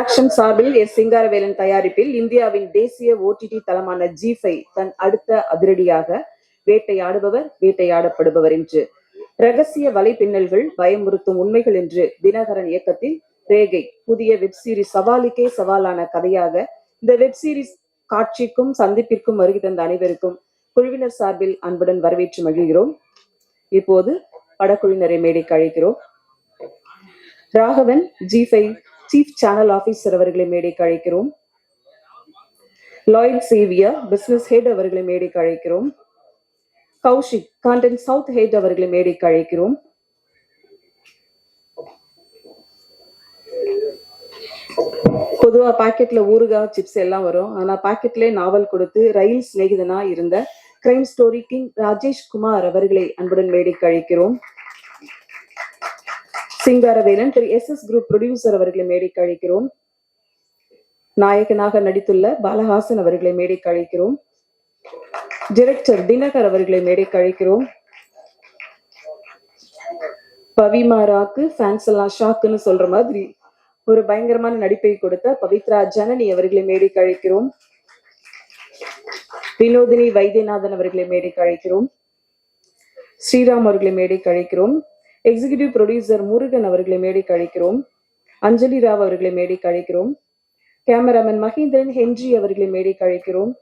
Production சார்பில் S Singaravelan தயாரிப்பில் இந்தியாவின் தேசிய ஓடிடி தளமான ஜி5 தன் அடுத்த அதிரடியாக வேட்டையாடுபவர் வேட்டையாடப்படுபவர் என்று ரகசிய வலைப்பின்னல்கள் பயமுறுத்தும் உண்மைகள் என்று தினகரன் இயக்கத்தில் ரேகை புதிய வெப் சீரிஸ் சவாலுக்கே சவாலான கதையாக இந்த வெப் சீரிஸ் காட்சிக்கும் சந்திப்பிற்கும் வருகை தந்த அனைவருக்கும் குழுவினர் சார்பில் அன்புடன் வரவேற்று மகிழ்கிறோம். இப்போது படக்குழுவினரை மேடைக்கு அழைக்கிறோம். ராகவன் ஜி5 சீஃப் சேனல் ஆபீசர் அவர்களை மேடைக்கு அழைக்கிறோம். லாய்ட் சேவியர் பிசினஸ் ஹெட் அவர்களை மேடைக்கு அழைக்கிறோம். கௌஷிக் கான்டென்ட் சவுத் ஹெட் அவர்களை மேடைக்கு அழைக்கிறோம். பொதுவா பாக்கெட்ல ஊறுகாய் சிப்ஸ் எல்லாம் வரும். ஆனா பாக்கெட்ல நாவல் கொடுத்து ரயில் சிநேகிதனா இருந்த crime story king Rajesh Kumar அவர்களை அன்புடன் மேடைக்கு அழைக்கிறோம். சிங்காரவேலன் திரு எஸ் குரூப் ப்ரொடியூசர் அவர்களை மேடைக்கு அழைக்கிறோம். நாயகனாக நடித்துள்ள பாலஹாசன் அவர்களை மேடைக்கு அழைக்கிறோம். டைரக்டர் தினகர் அவர்களை மேடைக்கு அழைக்கிறோம். பவிமாராக்கு ஃபேன்ஸ் எல்லாம் ஷாக்குன்னு சொல்ற மாதிரி ஒரு பயங்கரமான நடிப்பை கொடுத்த பவித்ரா ஜனனி அவர்களை மேடைக்கு அழைக்கிறோம். வினோதினி வைத்தியநாதன் அவர்களை மேடைக்கு அழைக்கிறோம். ஸ்ரீராம் அவர்களை மேடைக்கு அழைக்கிறோம். எக்ஸிகியூட்டிவ் ப்ரொடியூசர் முருகன் அவர்களை மேடைக்கு அழைக்கிறோம். அஞ்சலி ராவ் அவர்களை மேடைக்கு அழைக்கிறோம். கேமராமேன் மகேந்திரன் ஹென்றி அவர்களை மேடைக்கு அழைக்கிறோம்.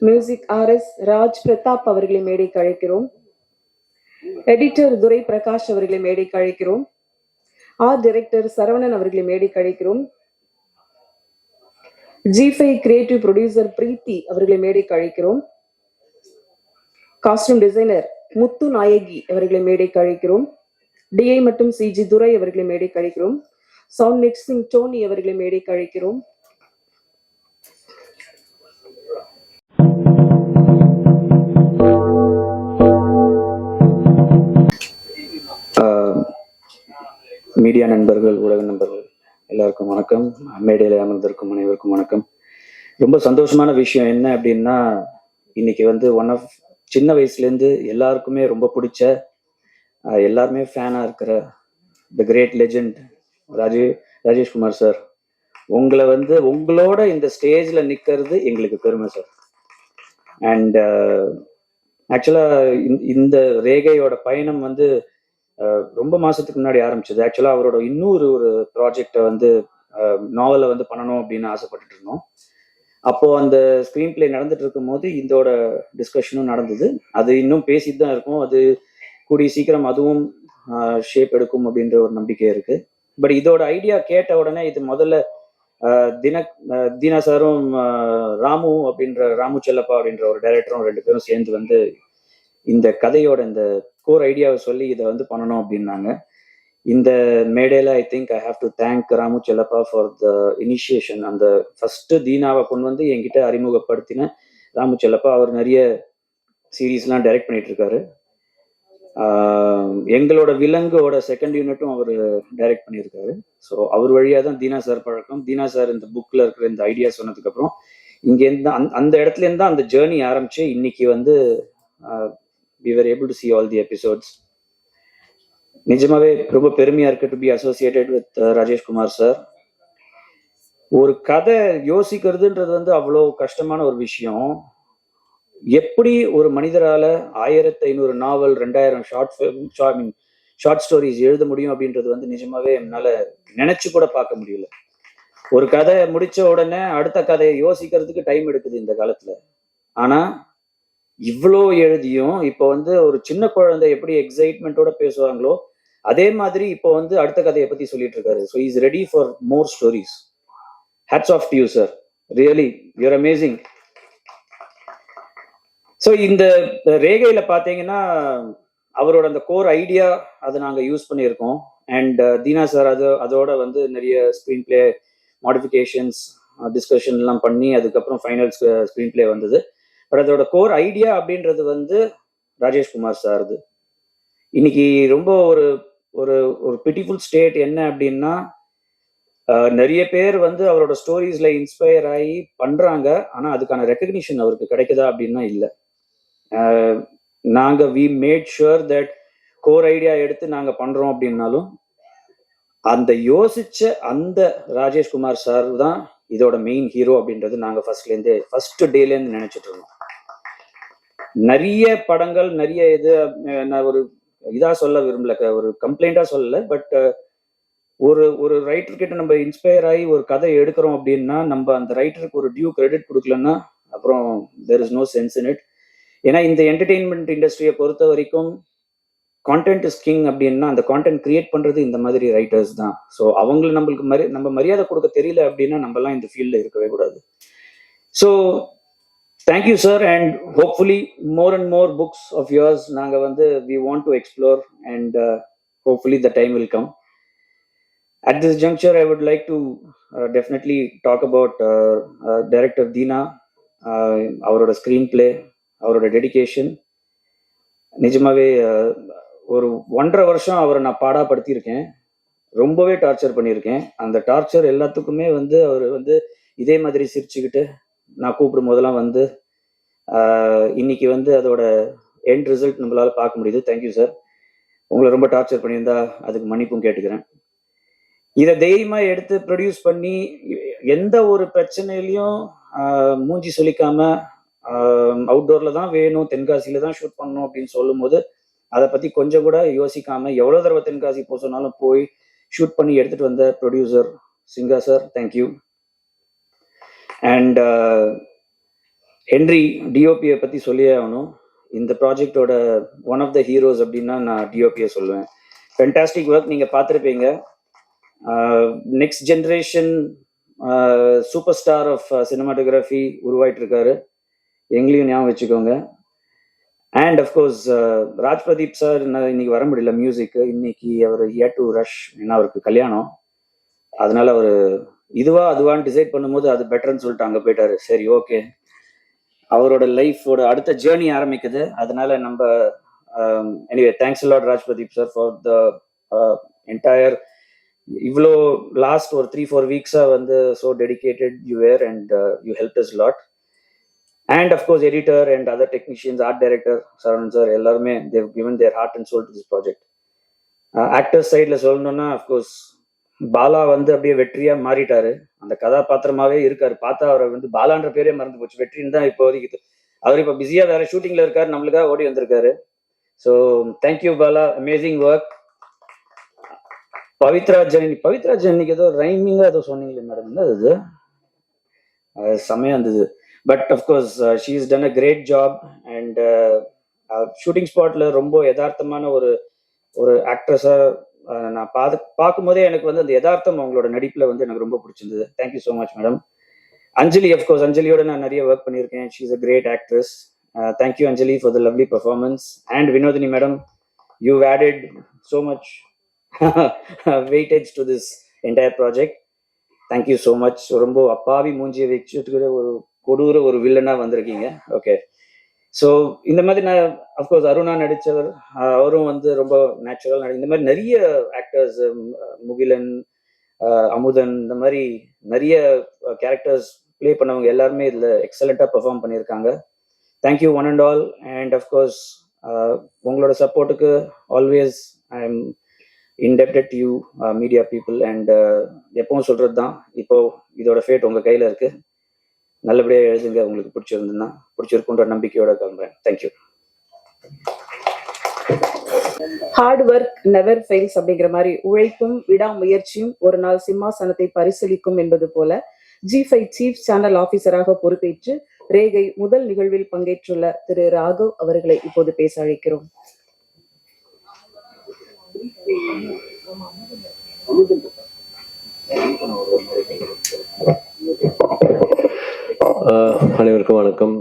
மியூசிக் RS ராஜ் பிரதாப் அவர்களை மேடைக்கு அழைக்கிறோம். எடிட்டர் துரை பிரகாஷ் அவர்களை மேடைக்கு அழைக்கிறோம். ஆர்ட் டைரக்டர் சரவணன் அவர்களை மேடைக்கு அழைக்கிறோம். ஜி5 கிரியேட்டிவ் ப்ரொடியூசர் பிரீத்தி அவர்களை மேடைக்கு அழைக்கிறோம். காஸ்டியூம் டிசைனர் முத்து நாயகி அவர்களை மேடைக்கு அழைக்கிறோம். DI மற்றும் CG துரை அவர்களை மேடைக்கு அழைக்கிறோம். சவுண்ட் மிக்சிங் டோனி அவர்களை மேடைக்கு அழைக்கிறோம். மீடியா நண்பர்கள், ஊடக நண்பர்கள் எல்லாருக்கும் வணக்கம். மேடையில் அமர்ந்திருக்கும் அனைவருக்கும் வணக்கம். ரொம்ப சந்தோஷமான விஷயம் என்ன அப்படின்னா, இன்னைக்கு ஒன் ஆஃப் சின்ன வயசுலேருந்து எல்லாருக்குமே ரொம்ப பிடிச்ச எல்லாருமே ஃபேனாக இருக்கிற the great legend Rajeshkumar sir, உங்களை உங்களோட இந்த ஸ்டேஜில் நிற்கிறது எங்களுக்கு பெருமை சார். அண்ட் ஆக்சுவலாக இந்த ரேகையோட பயணம் ரொம்ப மாசத்துக்கு முன்னாடி ஆரம்பிச்சது. ஆக்சுவலா அவரோட இன்னொரு ப்ராஜெக்டை நாவலை பண்ணணும் அப்படின்னு ஆசைப்பட்டுட்டு இருந்தோம். அப்போ அந்த ஸ்கிரீன் பிளே நடந்துட்டு இருக்கும் போது இதோட டிஸ்கஷனும் நடந்தது. அது இன்னும் பேசிட்டு தான் இருக்கும். அது கூடிய சீக்கிரம் அதுவும் ஷேப் எடுக்கும் அப்படின்ற ஒரு நம்பிக்கை இருக்கு. பட் இதோட ஐடியா கேட்ட உடனே இது முதல்ல தீனா சாரும் ராமு செல்லப்பா அப்படின்ற ஒரு டைரக்டரும் ரெண்டு பேரும் சேர்ந்து இந்த கதையோட இந்த கோர் ஐடியாவை சொல்லி இதை பண்ணணும் அப்படின்னாங்க. இந்த மேடையில I think I have to thank Ramu Chellappa for the initiation. அந்த ஃபர்ஸ்ட் தீனாவை கொண்டு என்கிட்ட அறிமுகப்படுத்தின ராமு செல்லப்பா. அவர் நிறைய சீரீஸ்லாம் டைரக்ட் பண்ணிட்டு இருக்காரு. எங்களோட விலங்கோட செகண்ட் யூனிட்டும் அவர் டைரக்ட் பண்ணியிருக்காரு. ஸோ அவர் வழியா தான் தீனா சார் பழக்கம். தீனா சார் இந்த புக்ல இருக்கிற இந்த ஐடியா சொன்னதுக்கு அப்புறம் இங்கேருந்து அந்த இடத்துல இருந்து தான் அந்த ஜேர்னி ஆரம்பிச்சு இன்னைக்கு we were able to see all the episodes. நிஜமாவே ரொம்ப பெருமையா இருக்கு to be associated with Rajeshkumar sir. ஒரு கதை யோசிக்கிறதுன்றது அவ்வளோ கஷ்டமான ஒரு விஷயம். எப்படி ஒரு மனிதரால 1500 நாவல் 2000 ஷார்ட் ஸ்டோரிஸ் எழுத முடியும் அப்படின்றது நிஜமாவே என்னால நினைச்சு கூட பார்க்க முடியல. ஒரு கதை முடிச்ச உடனே அடுத்த கதையை யோசிக்கிறதுக்கு டைம் எடுக்குது இந்த காலத்துல. ஆனா இவ்வளோ எழுதியும் இப்போ ஒரு சின்ன குழந்தை எப்படி எக்ஸைட்மெண்ட்டோட பேசுவாங்களோ அதே மாதிரி இப்போ அடுத்த கதையை பத்தி சொல்லிட்டு இருக்காரு. So is ready for more stories. Hats off to you sir, really you're amazing. So இந்த ரேகையில பாத்தீங்கன்னா அவரோட அந்த கோர் ஐடியா அதை நாங்கள் யூஸ் பண்ணியிருக்கோம். அண்ட் தீனா சார் அதோட நிறைய ஸ்க்ரீன் பிளே மாடிஃபிகேஷன்ஸ் டிஸ்கஷன் எல்லாம் பண்ணி அதுக்கப்புறம் ஃபைனல் ஸ்க்ரீன் பிளே வந்தது. பட் அதோட கோர் ஐடியா அப்படின்றது ராஜேஷ்குமார் சார்து. இன்னைக்கு ரொம்ப ஒரு ஒரு ஒரு பியூட்டிஃபுல் ஸ்டேட் என்ன அப்படின்னா, நிறைய பேர் அவரோட ஸ்டோரிஸ்ல இன்ஸ்பயர் ஆகி பண்றாங்க. ஆனா அதுக்கான ரெக்கக்னிஷன் அவருக்கு கிடைக்குதா அப்படின்னா இல்லை. நாங்க we made sure that core idea எடுத்து நாங்க பண்றோம் அப்படின்னாலும் அந்த யோசிச்ச அந்த ராஜேஷ்குமார் சார் தான் இதோட மெயின் ஹீரோ அப்படின்றது நாங்க ஃபர்ஸ்ட் டேலேருந்து நினைச்சிட்டு இருந்தோம். நிறைய படங்கள் நிறைய இது நான் ஒரு இதா சொல்ல விரும்பல, ஒரு கம்ப்ளைண்டா சொல்லல, பட் ஒரு ரைட்டர் கிட்ட நம்ம இன்ஸ்பயர் ஆகி ஒரு கதை எடுக்கிறோம் அப்படின்னா நம்ம அந்த ரைட்டருக்கு ஒரு டியூ கிரெடிட் கொடுக்கலன்னா அப்புறம் there is no sense in it. ஏன்னா இந்த என்டர்டெயின்மெண்ட் இண்டஸ்ட்ரியை பொறுத்த வரைக்கும் கான்டென்ட் இஸ் கிங் அப்படின்னா அந்த கான்டென்ட் கிரியேட் பண்றது இந்த மாதிரி ரைட்டர்ஸ் தான். ஸோ அவங்களை நம்மளுக்கு நம்ம மரியாதை கொடுக்க தெரியல அப்படின்னா நம்மலாம் இந்த ஃபீல்ட்ல இருக்கவே கூடாது. So thank you sir, and hopefully more and more books of yours நாங்கள் வந்து we want to explore and hopefully the time will come. At this juncture, I would like to definitely talk about director Deena, அவரோட screen play, அவரோட dedication. நிஜமாவே ஒரு 1.5 வருஷம் அவரை நான் பாடாப்படுத்தியிருக்கேன், ரொம்பவே டார்ச்சர் பண்ணியிருக்கேன். அந்த டார்ச்சர் எல்லாத்துக்குமே வந்து அவர் வந்து இதே மாதிரி சிரிச்சுக்கிட்டு நான் கூப்பிடும் போதெல்லாம் வந்து இன்னைக்கு வந்து அதோட எண்ட் ரிசல்ட் நம்மளால பார்க்க முடியுது. Thank you sir. உங்களை ரொம்ப டார்ச்சர் பண்ணியிருந்தா அதுக்கு மன்னிப்பும் கேட்டுக்கிறேன். இதை தைரியமா எடுத்து ப்ரொடியூஸ் பண்ணி எந்த ஒரு பிரச்சனையிலையும் மூஞ்சி சொல்லிக்காம அவுட்டோர்ல தான் வேணும், தென்காசியில தான் ஷூட் பண்ணணும் அப்படின்னு சொல்லும் போது அதை பத்தி கொஞ்சம் கூட யோசிக்காம எவ்வளவு தடவை தென்காசி போக சொன்னாலும் போய் ஷூட் பண்ணி எடுத்துட்டு வந்த producer Singa sir, thank you. And Henry டிஓபியை பத்தி சொல்லியே ஆகணும். இந்த ப்ராஜெக்டோட ஒன் ஆஃப் த ஹீரோஸ் அப்படின்னா நான் டிஓபியை சொல்லுவேன். ஃபென்டாஸ்டிக் ஒர்க், நீங்க பார்த்துருப்பீங்க. Next generation super star of cinematography உருவாயிட்டு இருக்காரு, எங்களையும் ஞாபகம் வச்சுக்கோங்க. And of course Raj Pradeep sir இன்னைக்கு வர முடியல மியூசிக், இன்னைக்கு அவர் ஹியர் டு ரஷ், ஏன்னா அவருக்கு கல்யாணம், அதனால அவர் இதுவா அதுவான்னு டிசைட் பண்ணும்போது அது பெட்டர்ன்னு சொல்லிட்டு அங்கே போயிட்டாரு. சரி, ஓகே, அவரோட லைஃபோட அடுத்த ஜேர்னி ஆரம்பிக்குது. அதனால நம்ம anyway thanks a lot Raj Pradeep sir for the entire இவ்வளோ லாஸ்ட் ஒரு 3-4 வீக்ஸா வந்து so dedicated you were and you help us lot. And of course editor and other technicians, art director Saravanan sir, எல்லாருமே they've given their heart and soul to this project. Actors சைடில் சொல்லணும்னா of course Bala வந்து அப்படியே வெற்றியா மாறிட்டாரு, அந்த கதாபாத்திரமாவே இருக்காரு. பார்த்தா அவரை வந்து பாலான்ற பேரே மறந்து போச்சு, வெற்றின்னு தான் இப்போதைக்கு. அவர் இப்போ பிஸியா வேற ஷூட்டிங்ல இருக்காரு, நம்மளுக்காக ஓடி வந்திருக்காரு. So thank you Bala, amazing work. Pavithra ஜெனிக்கு ஏதோ ரைமிங்கா ஏதோ சொன்னீங்களே மேடம், என்ன அது செம்மையா இருந்தது. But of course she is done a great job. And shooting ஸ்பாட்ல ரொம்ப யதார்த்தமான ஒரு ஆக்ட்ரஸா நான் பார்க்கும்போதே எனக்கு வந்து அந்த யதார்த்தம் அவங்களோட நடிப்புல வந்து எனக்கு ரொம்ப பிடிச்சிருந்தது. Thank you so much madam. Anjali, of course அஞ்சலியோட நான் நிறைய ஒர்க் பண்ணியிருக்கேன். She is a great actress. Thank you Anjali for the lovely performance. And Vinodhini madam, you've added so much weightage to this entire project. Thank you so much. ரொம்ப அப்பாவி மூஞ்சியை வச்சுட்டு ஒரு கொடூர ஒரு வில்லனா வந்திருக்கீங்க. ஓகே, ஸோ இந்த மாதிரி நான் அஃப்கோர்ஸ் அருணா நடித்தவர், அவரும் வந்து ரொம்ப நேச்சுரல் இந்த மாதிரி நிறைய ஆக்டர்ஸ், முகிலன், அமுதன், இந்த மாதிரி நிறைய கேரக்டர்ஸ் ப்ளே பண்ணவங்க எல்லாருமே இதில் எக்ஸலண்ட்டாக பெர்ஃபார்ம் பண்ணியிருக்காங்க. Thank you one and all. And of course உங்களோட சப்போர்ட்டுக்கு always I am indebted to you media people. and எப்பவும் சொல்றது தான், இப்போ இதோட ஃபேட் உங்க கையில இருக்கு, நல்லபடியா எழுதுங்க. உங்களுக்கு பிடிச்சிருக்குன்ற நம்பிக்கையோட கிளம்புறேன். Thank you. Hard work never fails அப்படிங்கிற மாதிரி உழைப்பும் விடாமுயற்சியும் ஒரு நாள் சிம்மாசனத்தை பரிசீலிக்கும் என்பது போல G5 சீஃப் சேனல் ஆபீசராக பொறுப்பேற்று ரேகை முதல் நிகழ்வில் பங்கேற்றுள்ள திரு ராகவ் அவர்களை இப்போது பேச அழைக்கிறோம். அனைவருக்கும் வணக்கம்.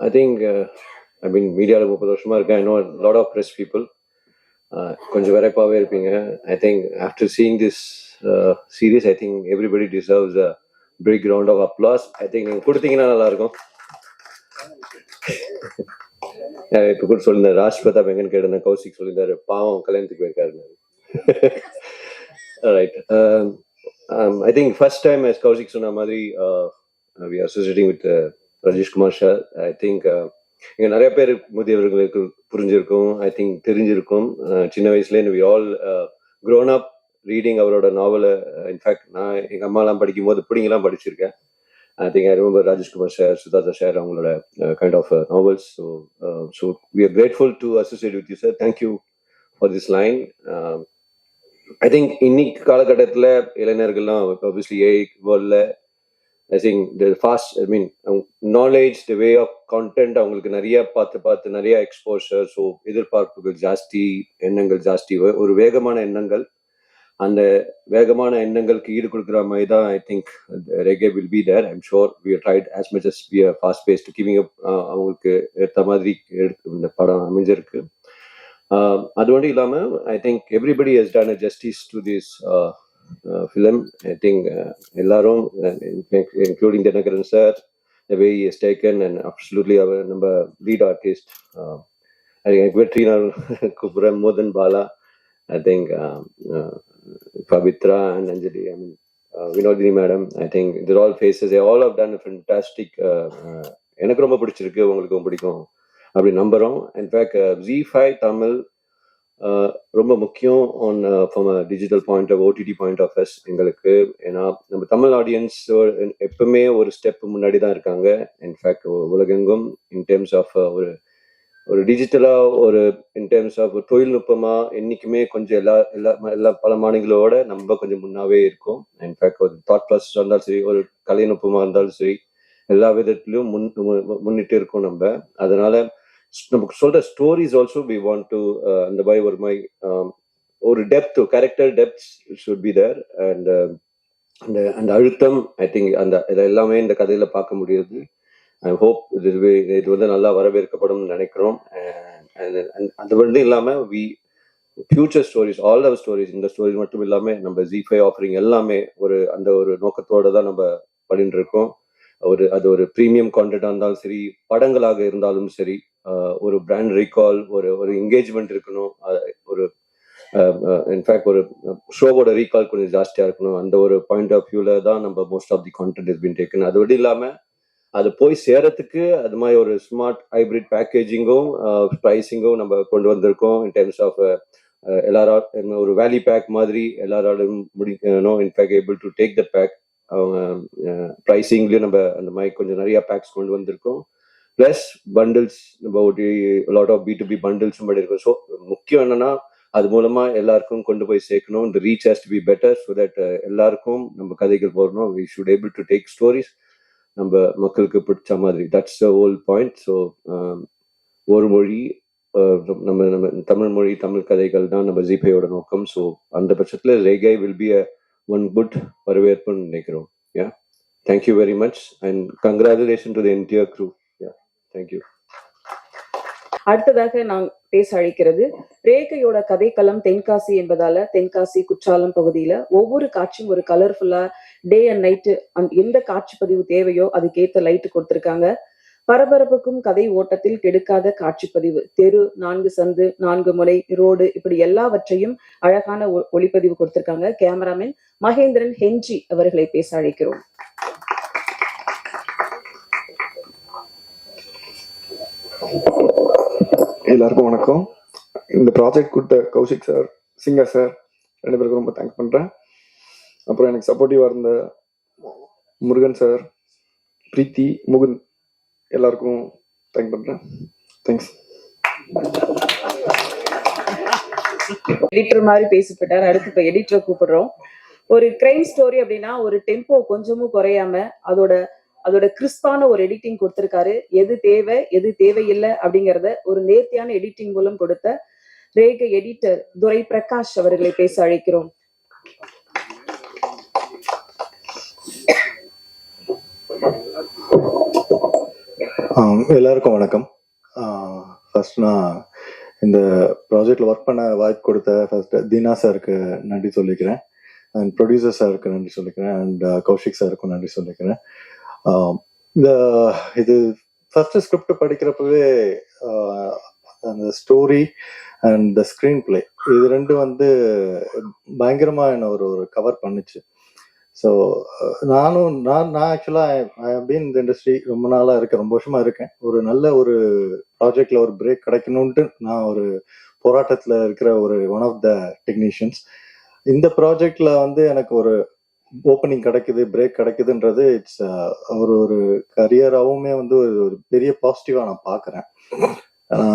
ஐ திங்க் ஐ மீன் மீடியாவில் 30 வருஷமா இருக்கேன். I know lot of press people. கொஞ்சம் விரைப்பாகவே இருப்பீங்க. I think after seeing this series I think everybody deserves a big round of applause. I think நீங்கள் கொடுத்தீங்கன்னா நல்லா இருக்கும். இப்போ கூட சொல்லியிருந்தாரு ராஜ் பிரதாப் எங்கன்னு கேட்டிருந்தேன், கௌசிக் சொல்லியிருந்தாரு பாவம் கல்யாணத்துக்கு போயிருக்காருன்னு. Right. I think first time as Kaushik சொன்ன மாதிரி we are associating with Rajeshkumar sir. I think இங்கே நிறைய பேர் முதியவர்களுக்கு புரிஞ்சிருக்கும், ஐ திங்க் தெரிஞ்சிருக்கும். சின்ன வயசுலேருந்து we all grown up reading அவரோட நாவலை. இன்ஃபேக்ட் நான் எங்கள் அம்மாலாம் படிக்கும்போது இப்படிங்கெல்லாம் படிச்சிருக்கேன். I think I remember Rajesh Kumar sir, Siddhartha sir, அவங்களோட kind of novels. So we are grateful to associate with you, sir. Thank you for this line. I think இன்னைக்கு காலகட்டத்தில் இளைஞர்கள்லாம் obviously AI வேர்ல்டில் I think the fast, I mean, knowledge, the way of content, அவங்களுக்கு நிறைய பார்த்து நிறைய exposure. So எதிர்பார்ப்புகள் ஜாஸ்தி, எண்ணங்கள் ஜாஸ்தி, ஒரு வேகமான எண்ணங்கள். அந்த வேகமான எண்ணங்களுக்கு ஈடு கொடுக்குற மாதிரி தான் I think Regai will be there. I'm sure we tried as much as be fast paced keeping up. அவங்களுக்கு ஏற்ற மாதிரி இந்த படம் அமைஞ்சிருக்கு. அது மட்டும் இல்லாமல் I think everybody has done a justice to this film. I think எல்லாரும் including Dinakaran sir, the way he has taken, and absolutely our நம்ம lead artist வெற்றி நாள் கூப்பிடுறேன், மோதன் Bala, I think Pavitra and Anjali, I mean Vinodini madam, I think they're all faces. They all have done a fantastic. எனக்கு ரொம்ப பிடிச்சிருக்கு, உங்களுக்கும் பிடிக்கும் அப்படி நம்புறோம். இன்ஃபேக்ட் Z5 தமிழ் ரொம்ப முக்கியம் ஆன் from a digital point of OTT point of எஸ் எங்களுக்கு. ஏன்னா நம்ம தமிழ் ஆடியன்ஸ் எப்பவுமே ஒரு ஸ்டெப் முன்னாடி தான் இருக்காங்க. இன்ஃபேக்ட் உலகெங்கும் இன் டேர்ம்ஸ் ஆஃப் ஒரு டிஜிட்டலா, ஒரு இன் டேர்ம்ஸ் ஆஃப் தொழில்நுட்பமா என்னைக்குமே கொஞ்சம் எல்லா பல மாநிலங்களோட நம்ம கொஞ்சம் முன்னாவே இருக்கும். இன்ஃபேக்ட் ஒரு தாட் ப்ராசஸ் இருந்தாலும் சரி, ஒரு கலைநுட்பமா இருந்தாலும் சரி, எல்லா விதத்திலையும் முன்னிட்டு இருக்கோம் நம்ம. அதனால நமக்கு சொல்ற stories also we want to அந்த மாதிரி ஒரு மாதிரி ஒரு depth, character depth should be there. And அந்த அழுத்தம் ஐ திங்க் அந்த எல்லாமே இந்த கதையில பார்க்க முடியுது. ஐ ஹோப் இது வந்து நல்லா வரவேற்கப்படும் நினைக்கிறோம். அது வந்து இல்லாமல் future stories, all our stories, இந்த ஸ்டோரிஸ் மட்டும் இல்லாமல் நம்ம Z5 ஆஃபரிங் எல்லாமே அந்த ஒரு நோக்கத்தோடு தான் நம்ம பண்ணிட்டு இருக்கோம். அது ஒரு ப்ரீமியம் கான்டென்ட்டாக இருந்தாலும் சரி, படங்களாக இருந்தாலும் சரி, ஒரு பிராண்ட் ரீகால், ஒரு என்கேஜ்மெண்ட் இருக்கணும். ஒரு இன்ஃபேக்ட் ஒரு ஷோவோட ரீகால் கொஞ்சம் ஜாஸ்தியாக இருக்கணும். அந்த ஒரு பாயிண்ட் ஆஃப் வியூவில் தான் நம்ம most of the content is been taken. அது மட்டும் இல்லாமல் அது போய் சேரத்துக்கு அது மாதிரி ஒரு ஸ்மார்ட் ஹைபிரிட் பேக்கேஜிங்கும் ப்ரைஸிங்கும் நம்ம கொண்டு வந்திருக்கோம். இன் டர்ம்ஸ் ஆஃப் எல்லாரும் ஒரு வேல்யூ பேக் மாதிரி எல்லாராலும் முடிக்கணும். In fact able to take the pack. அவங்க ப்ரைஸிங்லேயும் நம்ம அந்த மாதிரி கொஞ்சம் நிறைய பேக்ஸ் கொண்டு வந்திருக்கோம். ப்ளஸ் பண்டில்ஸ், நம்ம ஒரு லாட் ஆஃப் B2B பண்டில்ஸும் பண்ணியிருக்கோம். ஸோ முக்கியம் என்னன்னா அது மூலமா எல்லாருக்கும் கொண்டு போய் சேர்க்கணும். இந்த reach has to be better so that எல்லாருக்கும் நம்ம கதைகள் போடணும். We should able to take stories நம்ம மக்களுக்கு பிடிச்ச மாதிரி. That's the whole point. So ஒரு மொழி, நம்ம தமிழ் மொழி, தமிழ் கதைகள் தான் நம்ம Z5யோட நோக்கம். ஸோ அந்த பட்சத்தில் Regai will be one good வரவேற்புன்னு நினைக்கிறோம். Yeah, thank you very much and congratulation to the entire crew. Yeah, thank you. அடுத்ததாக நான் பேச அழைக்கிறது, ரேகையோட கதைக்களம் தென்காசி என்பதால தென்காசி குற்றாலம் பகுதியில ஒவ்வொரு காட்சியும் ஒரு கலர்ஃபுல்லா டே அண்ட் நைட்டு எந்த காட்சி பதிவு தேவையோ அதுக்கேற்ற லைட் கொடுத்திருக்காங்க. பரபரப்புக்கும் கதை ஓட்டத்தில் கெடுக்காத காட்சி பதிவு, தெரு, 4 சந்து, 4 முனை, ரோடு, இப்படி எல்லாவற்றையும் அழகான ஒளிப்பதிவு கொடுத்திருக்காங்க. கேமராமேன் மகேந்திரன் ஹென்றி அவர்களை பேச அழைக்கிறோம். எல்லாருக்கும் வணக்கம். இந்த ப்ராஜெக்ட் கொடுத்த கௌஷிக் சார், சிங்கர் சார், 2 பேருக்கும் ரொம்ப தேங்க்ஸ் பண்றேன். அப்புறம் எனக்கு சப்போர்ட்டிவா இருந்த முருகன் சார், பிரீத்தி, முகுந்த், எல்லாருக்கும் தேங்க் பண்றேன். தேங்க்ஸ். எடிட்டர் மாதிரி பேசிவிட்டார். அடுத்து இப்ப எடிட்டர் கூப்பிடுறோம். ஒரு கிரைம் ஸ்டோரி அப்படின்னா ஒரு டெம்போ கொஞ்சமும் குறையாம அதோட கிறிஸ்பான ஒரு எடிட்டிங் கொடுத்திருக்காரு. எது தேவை எது தேவையில்லை அப்படிங்கறத ஒரு நேர்த்தியான எடிட்டிங் மூலம் கொடுத்த ரேகை எடிட்டர் துரை பிரகாஷ் அவர்களை பேச அழைக்கிறோம். எல்லாருக்கும் வணக்கம். ஃபர்ஸ்ட் நான் இந்த ப்ராஜெக்ட்ல ஒர்க் பண்ண வாய்ப்பு கொடுத்த ஃபர்ஸ்ட் தீனா சாருக்கு நன்றி சொல்லிக்கிறேன், அண்ட் ப்ரொடியூசர் சாருக்கு நன்றி சொல்லிக்கிறேன், அண்ட் கௌஷிக் சாருக்கும் நன்றி சொல்லிக்கிறேன். இது ஃபர்ஸ்ட் ஸ்கிரிப்ட் படிக்கிறப்பவே அந்த story and the screen play இது ரெண்டும் வந்து பயங்கரமா என்ன ஒரு கவர் பண்ணுச்சு. ஸோ நான் ஆக்சுவலாக பீன் இந்த இண்டஸ்ட்ரி ரொம்ப நாளாக இருக்கேன், ரொம்ப வருஷமா இருக்கேன். ஒரு நல்ல ஒரு ப்ராஜெக்ட்ல ஒரு பிரேக் கிடைக்கணும்ட்டு நான் ஒரு போராட்டத்தில் இருக்கிற ஒரு ஒன் ஆஃப் த டெக்னீஷியன்ஸ். இந்த ப்ராஜெக்ட்ல வந்து எனக்கு ஒரு ஓப்பனிங் கிடைக்குது, பிரேக் கிடைக்குதுன்றது இட்ஸ் ஒரு கரியராகவுமே வந்து ஒரு பெரிய பாசிட்டிவா நான் பார்க்குறேன்.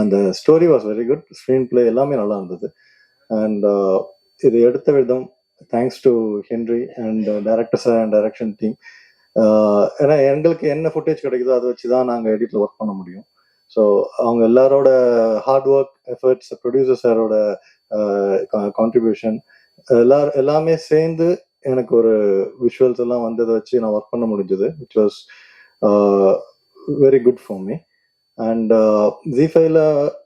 அந்த story was very good, screen play எல்லாமே நல்லா இருந்தது. அண்ட் இது எடுத்த விதம் thanks to Henry and director sir and direction team. ஏன்னா எங்களுக்கு என்ன ஃபுட்டேஜ் கிடைக்குதோ அதை வச்சு தான் நாங்கள் எடிட்டில் ஒர்க் பண்ண முடியும். ஸோ அவங்க எல்லாரோட ஹார்ட் ஒர்க் எஃபர்ட்ஸ், ப்ரொடியூசர் சாரோட கான்ட்ரிபியூஷன் எல்லாமே சேர்ந்து எனக்கு ஒரு விஷுவல்ஸ் எல்லாம் வந்ததை வச்சு நான் ஒர்க் பண்ண முடிஞ்சது, which was very good for me. And ஜி5ல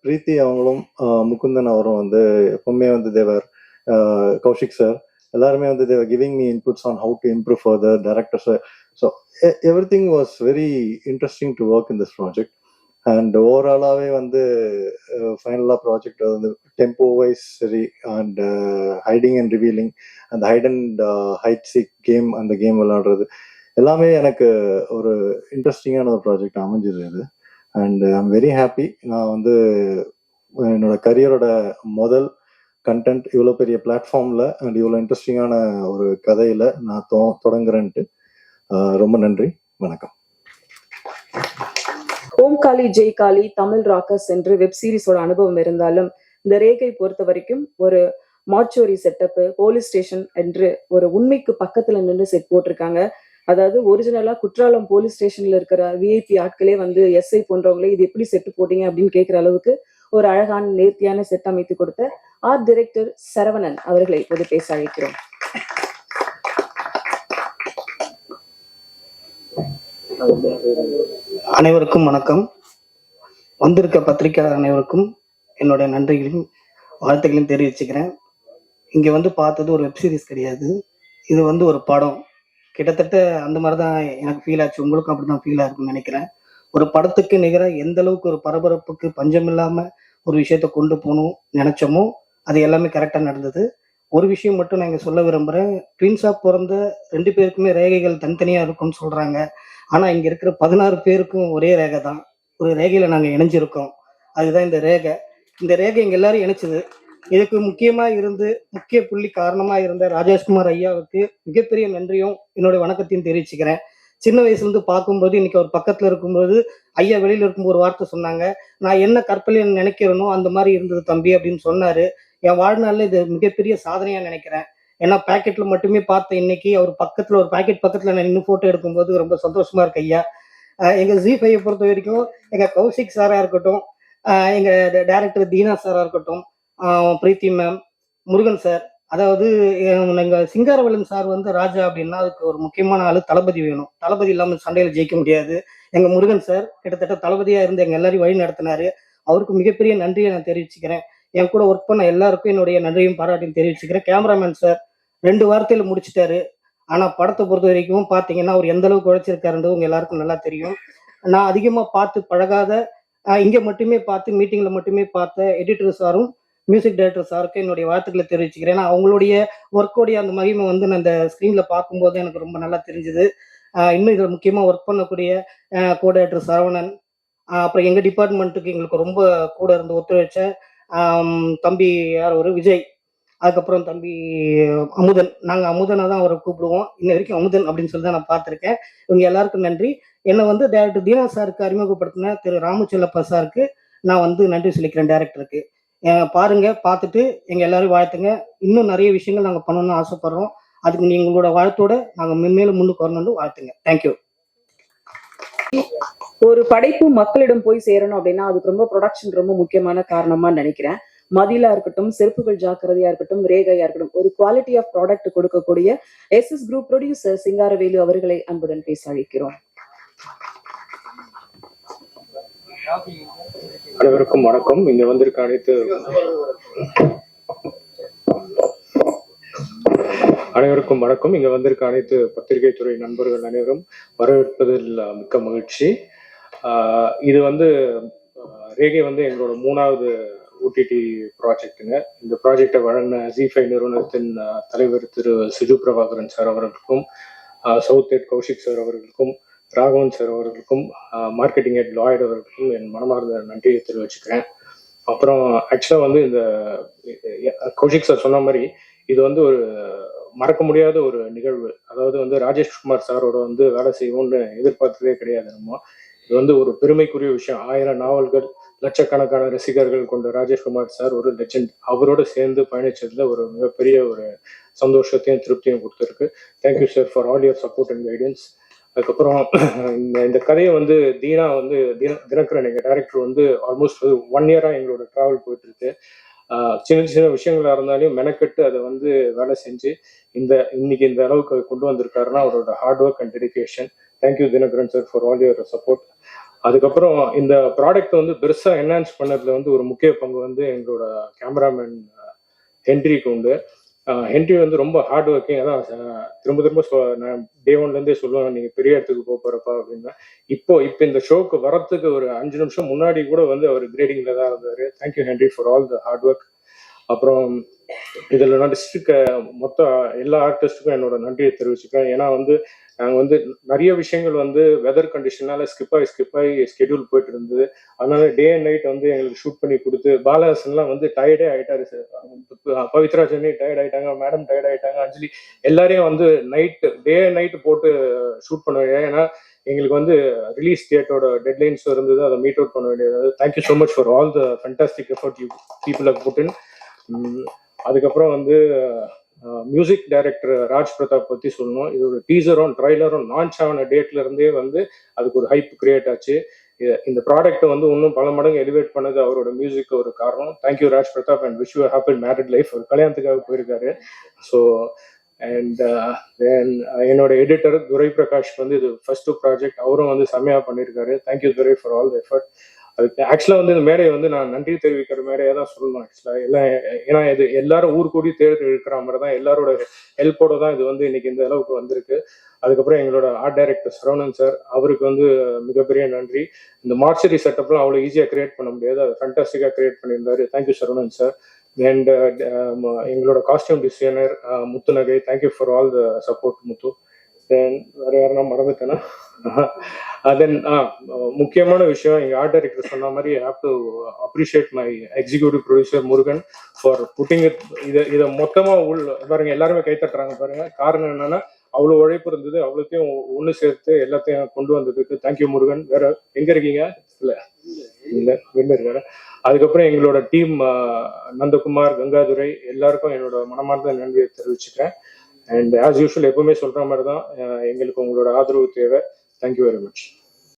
பிரீத்தி அவங்களும் முகுந்தன் அவரும் வந்து எப்பவுமே வந்து தேவர், கௌஷிக் சார் எல்லாருமே வந்து they were giving me inputs on how to improve further, director sir. So everything was very interesting to work in this project. And ஓவராலாகவே வந்து ஃபைனலாக ப்ராஜெக்ட் வந்து டெம்போ வைஸ் சரி, அண்ட் ஹைடிங் அண்ட் ரிவீலிங், அந்த hide and hide seek game, அந்த game விளையாடுறது எல்லாமே எனக்கு ஒரு இன்ட்ரெஸ்டிங்கான ஒரு ப்ராஜெக்ட் அமைஞ்சது இது. And I am very happy. நான் வந்து என்னோட கரியரோட முதல் கண்டென்ட் இவ்வளோ பெரிய பிளாட்ஃபார்மில் அண்ட் இவ்வளோ இன்ட்ரெஸ்டிங்கான ஒரு கதையில் நான் தொடங்குறேன்ட்டு ரொம்ப நன்றி, வணக்கம். ஓம் காளி ஜெய் காளி, தமிழ் ராக்கர்ஸ் என்று வெப் சீரிஸோட அனுபவம் இருந்தாலும் இந்த ரேகை பொறுத்த வரைக்கும் ஒரு மார்ச்சுவரி செட்டப், போலீஸ் ஸ்டேஷன் என்று ஒரு உண்மைக்கு பக்கத்துல நின்று செட் போட்டிருக்காங்க. அதாவது ஒரிஜினலா குற்றாலம் போலீஸ் ஸ்டேஷன்ல இருக்கிற விஐபி ஆட்களே வந்து எஸ்ஐ போன்றவங்களே இது எப்படி செட்டு போட்டீங்க அப்படின்னு கேட்கிற அளவுக்கு ஒரு அழகான நேர்த்தியான செட் அமைத்து கொடுத்த ஆர்ட் டைரக்டர் சரவணன் அவர்களை இப்போது பேச அழைக்கிறோம். அனைவருக்கும் வணக்கம். வந்திருக்க பத்திரிகையாளர் அனைவருக்கும் என்னுடைய நன்றிகளையும் வாழ்த்துக்களையும் தெரிவிச்சுக்கிறேன். இங்க வந்து பார்த்தது ஒரு வெப் சீரிஸ் கிடையாது, இது வந்து ஒரு படம். கிட்டத்தட்ட அந்த மாதிரி தான் எனக்கு ஃபீல் ஆச்சு, உங்களுக்கும் அப்படிதான் ஃபீல் ஆகும்னு நினைக்கிறேன். ஒரு படத்துக்கு நிகராக எந்த அளவுக்கு ஒரு பரபரப்புக்கு பஞ்சம் இல்லாம ஒரு விஷயத்த கொண்டு போகணும் நினைச்சோமோ அது எல்லாமே கரெக்டா நடந்தது. ஒரு விஷயம் மட்டும் நான் இங்க சொல்ல விரும்புறேன். ட்வின்ஸா பிறந்த 2 பேருக்குமே ரேகைகள் தனித்தனியா இருக்கும்னு சொல்றாங்க. ஆனா இங்க இருக்கிற 16 பேருக்கும் ஒரே ரேகை தான். ஒரு ரேகையில நாங்க இணைஞ்சிருக்கோம். அதுதான் இந்த ரேகை. இந்த ரேகை எங்க எல்லாரும் இணைச்சது. இதுக்கு முக்கிய புள்ளி காரணமா இருந்த ராஜேஷ்குமார் ஐயாவுக்கு மிகப்பெரிய நன்றியும் என்னோட வணக்கத்தையும் தெரிவிச்சுக்கிறேன். சின்ன வயசுல இருந்து பார்க்கும்போது இன்னைக்கு அவர் பக்கத்துல இருக்கும்போது ஐயா வெளியில இருக்கும்போது ஒரு வார்த்தை சொன்னாங்க, நான் என்ன கற்பனை நினைக்கிறேனோ அந்த மாதிரி இருந்தது தம்பி அப்படின்னு சொன்னாரு. என் வாழ்நாள்ல இது மிகப்பெரிய சாதனையா நினைக்கிறேன். ஏன்னா பாக்கெட்ல மட்டுமே பார்த்த இன்னைக்கு அவர் பக்கத்துல ஒரு பாக்கெட் பக்கத்துல நான் இன்னும் போட்டோ எடுக்கும்போது ரொம்ப சந்தோஷமா இருக்கு ஐயா. எங்க ஜி5 பொறுத்த வரைக்கும் எங்க கௌஷிக் சாரா இருக்கட்டும், எங்க டைரக்டர் தீனா சாரா இருக்கட்டும், பிரீத்தி மேம், முருகன் சார், அதாவது எங்க சிங்காரவேலன் சார் வந்து ராஜா அப்படின்னா அதுக்கு ஒரு முக்கியமான ஆளு தளபதி வேணும். தளபதி இல்லாம சண்டையில ஜெயிக்க முடியாது. எங்க முருகன் சார் கிட்டத்தட்ட தளபதியா இருந்து எங்க எல்லாரையும் வழி நடத்தினாரு. அவருக்கு மிகப்பெரிய நன்றியை நான் தெரிவிச்சுக்கிறேன். என் கூட ஒர்க் பண்ண எல்லாருக்கும் என்னுடைய நன்றியும் பாராட்டையும் தெரிவிச்சுக்கிறேன். கேமராமேன் சார் 2 வாரத்தையில முடிச்சிட்டாரு. ஆனா படத்தை பொறுத்த வரைக்கும் பாத்தீங்கன்னா அவர் எந்த அளவுக்கு உழைச்சிருக்காருன்றது உங்க எல்லாருக்கும் நல்லா தெரியும். நான் அதிகமா பார்த்து பழகாத, இங்க மட்டுமே பார்த்து மீட்டிங்ல மட்டுமே பார்த்த எடிட்டர் சாரும் மியூசிக் டைரக்டர் சாருக்கு என்னுடைய வாழ்த்துக்களை தெரிவிச்சுக்கிறேன். ஏன்னா அவங்களுடைய ஒர்க்கோடைய அந்த மகிமை வந்து நான் இந்த ஸ்க்ரீன்ல பார்க்கும்போது எனக்கு ரொம்ப நல்லா தெரிஞ்சுது. இன்னும் இதில் முக்கியமா ஒர்க் பண்ணக்கூடிய கோ டைரக்டர் சரவணன், அப்புறம் எங்க டிபார்ட்மெண்ட்டுக்கு எங்களுக்கு ரொம்ப கூட இருந்து ஒத்துழைச்ச தம்பி யார் ஒரு விஜய், அதுக்கப்புறம் தம்பி அமுதன். நாங்கள் அமுதனை தான் அவரை கூப்பிடுவோம். இன்ன வரைக்கும் அமுதன் அப்படின்னு சொல்லி தான் நான் பார்த்துருக்கேன். இவங்க எல்லாருக்கும் நன்றி. என்னை வந்து டைரக்டர் தீனா சாருக்கு அறிமுகப்படுத்தின திரு ராமச்செல்லப்பா சாருக்கு நான் வந்து நன்றி சொல்லிக்கிறேன். டைரக்டருக்கு பாருங்க, பார்த்துட்டு எங்க எல்லாரும் வாழ்த்துங்க. இன்னும் நிறைய விஷயங்கள் நாங்கள் பண்ணணும்னு ஆசைப்படுறோம். அதுக்கு நீங்களோட வாழ்த்தோட நாங்கள் மென்மேலும் முன்னுக்கு வரணும்னு வாழ்த்துங்க. தேங்க்யூ. ஒரு படைப்பு மக்களிடம் போய் சேரணும் அப்படின்னா அதுக்கு ரொம்ப ப்ரொடக்ஷன் ரொம்ப முக்கியமான காரணமா நினைக்கிறேன். மதிலா இருக்கட்டும், செருப்புகள் ஜாக்கிரதையா இருக்கட்டும், ரேகையா இருக்கட்டும், ஒரு குவாலிட்டி ஆஃப் ப்ராடக்ட் கொடுக்கக்கூடிய எஸ்எஸ் குரூப் ப்ரொடியூசர் சிங்காரவேலு அவர்களை அன்புடன் பேச அழைக்கிறோம். அனைவருக்கும் வணக்கம். இங்க வந்திருக்க அனைத்து பத்திரிகை துறை நண்பர்கள் அனைவரும் வரவேற்பதில் மிக்க மகிழ்ச்சி. இது வந்து ரேகை வந்து எங்களோட 3வது ஓடிடி ப்ராஜெக்டுங்க. இந்த ப்ராஜெக்டை வழங்கின ஜி5 நிறுவனத்தின் தலைவர் திரு சுஜு பிரபாகரன் சார் அவர்களுக்கும், சவுத் ஹெட் கௌஷிக் சார் அவர்களுக்கும், ராகவன் சார் அவர்களுக்கும், மார்க்கெட்டிங் ஹெட் லாய்ட் அவர்களுக்கும் என் மனமார்ந்த நன்றியை தெரிவிச்சுக்கிறேன். அப்புறம் ஆக்சுவலாக வந்து இந்த கௌஷிக் சார் சொன்ன மாதிரி இது வந்து ஒரு மறக்க முடியாத ஒரு நிகழ்வு. அதாவது வந்து ராஜேஷ்குமார் சாரோட வந்து வேலை செய்வோம்னு எதிர்பார்த்ததே கிடையாது நம்ம. இது வந்து ஒரு பெருமைக்குரிய விஷயம். 1000 நாவல்கள், லட்சக்கணக்கான ரசிகர்கள் கொண்ட ராஜேஷ்குமார் சார் ஒரு லெஜெண்ட். அவரோட சேர்ந்து பயணிச்சதுல ஒரு மிகப்பெரிய ஒரு சந்தோஷத்தையும் திருப்தியும் கொடுத்துருக்கு. Thank you sir for all your support and guidance. அதுக்கப்புறம் இந்த கதையை வந்து தீனா வந்து தினகரன் எங்கள் டைரக்டர் வந்து ஆல்மோஸ்ட் 1 இயராக எங்களோட ட்ராவல் போயிட்டு இருக்கு. சின்ன சின்ன விஷயங்களா இருந்தாலும் மெனக்கெட்டு அதை வந்து வேலை செஞ்சு இன்னைக்கு இந்த அளவுக்கு கொண்டு வந்திருக்காருன்னா அவரோட hard work and dedication. Thank you Dinakaran sir for all your support. அதுக்கப்புறம் இந்த ப்ராடக்ட் வந்து பெருசாக என்ஹான்ஸ் பண்ணதுல வந்து ஒரு முக்கிய பங்கு வந்து எங்களோட கேமராமேன் ஹென்ரிக்கு உண்டு. ஹென்ரி வந்து ரொம்ப ஹார்ட் ஒர்க்கிங். அதான் திரும்ப திரும்ப நான் டே ஒன்லேருந்தே சொல்லுவேன், நீங்கள் பெரிய இடத்துக்கு போகிறப்பா அப்படின்னா. இப்போ இந்த ஷோக்கு வரத்துக்கு ஒரு 5 நிமிஷம் முன்னாடி கூட வந்து அவர் கிரேடிங்கில் தான் இருந்தார். Thank you Henry for all the hard work. அப்புறம் இதில் நடிச்சிருக்க மொத்த எல்லா ஆர்டிஸ்ட்டுக்கும் என்னோட நன்றியை தெரிவிச்சுக்கிறேன். ஏன்னா வந்து நாங்கள் வந்து நிறைய விஷயங்கள் வந்து வெதர் கண்டிஷனால ஸ்கிப் ஆகி ஸ்கெடியூல் போயிட்டு இருந்தது. அதனால டே அண்ட் நைட் வந்து எங்களுக்கு ஷூட் பண்ணி கொடுத்து பாலஹாசன்லாம் வந்து டயர்டே ஆயிட்டாரு சார். பவித்ரா சென்னை டயர்ட் ஆயிட்டாங்க, மேடம் டயர்ட் ஆயிட்டாங்க, அஞ்சலி எல்லாரையும் வந்து டே அண்ட் நைட் போட்டு ஷூட் பண்ண வேண்டியது. ஏன்னா எங்களுக்கு வந்து ரிலீஸ் டேட்டோட டெட்லைன்ஸ் இருந்தது, அதை மீட் அவுட் பண்ண வேண்டியது. Thank you so much for all the fantastic effort you people have put in. அதுக்கப்புறம் வந்து மியூசிக் டைரக்டர் ராஜ் பிரதாப் பற்றி சொல்லணும். இது ஒரு டீசரும் ட்ரைலரும் லான்ச் ஆன டேட்ல இருந்தே வந்து அதுக்கு ஒரு ஹைப் கிரியேட் ஆச்சு. இந்த ப்ராடக்ட்டை வந்து இன்னும் பல மடங்கு எலிவேட் பண்ணது அவரோட மியூசிக் ஒரு காரணம். Thank you Raj Pratap and wish you happy married life. ஒரு கல்யாணத்துக்காக போயிருக்காரு. ஸோ அண்ட் என்னோட எடிட்டர் துரை பிரகாஷ் வந்து இது ஃபர்ஸ்ட் ப்ராஜெக்ட், அவரும் வந்து செம்மையா பண்ணியிருக்காரு. Thank you Durai for all the effort. அதுக்கு ஆக்சுவலா வந்து இந்த மேடையை வந்து நான் நன்றி தெரிவிக்கிற மேடையா தான் சொல்லணும் ஆக்சுவலா. எல்லாம் ஏன்னா இது எல்லாரும் ஊர் கூடி தேடி இருக்கிற மாதிரி தான், எல்லாரோட ஹெல்ப்போட தான் இது வந்து இன்னைக்கு இந்த அளவுக்கு வந்திருக்கு. அதுக்கப்புறம் எங்களோட ஆர்ட் டைரக்டர் சரவணன் சார், அவருக்கு வந்து மிகப்பெரிய நன்றி. இந்த மார்ச்சரி செட்டப்லாம் அவ்வளோ ஈஸியாக கிரியேட் பண்ண முடியாது, அதை ஃபேண்டாஸ்டிக்காக கிரியேட் பண்ணியிருந்தாரு. Thank you Saravanan sir. அண்ட் எங்களோட costume designer Muthunagai, thank you for all the support Muthu. Then வேற யாரும் மறந்துட்டேன்னா தென் முக்கியமான விஷயம், எங்க ஆர்ட் டைரக்டர் சொன்ன மாதிரி I have to appreciate my executive producer Murugan for putting it. இதை மொத்தமா பாருங்க, எல்லாருமே கை தட்டுறாங்க பாருங்க. காரணம் என்னன்னா அவ்வளோ உழைப்பு இருந்தது, அவ்வளோத்தையும் ஒன்று சேர்த்து எல்லாத்தையும் கொண்டு வந்ததுக்கு தேங்க்யூ முருகன். வேற எங்க இருக்கீங்க? இல்ல வெளில இருக்காரு. அதுக்கப்புறம் எங்களோட டீம் நந்தகுமார், கங்காதுரை எல்லாருக்கும் என்னோட மனமார்ந்த நன்றியை தெரிவிச்சுக்கிறேன். அண்ட் ஆஸ் யூஷுவல் எப்பவுமே சொல்ற மாதிரி தான், எங்களுக்கு உங்களோட ஆதரவு தேவை. Thank you very much.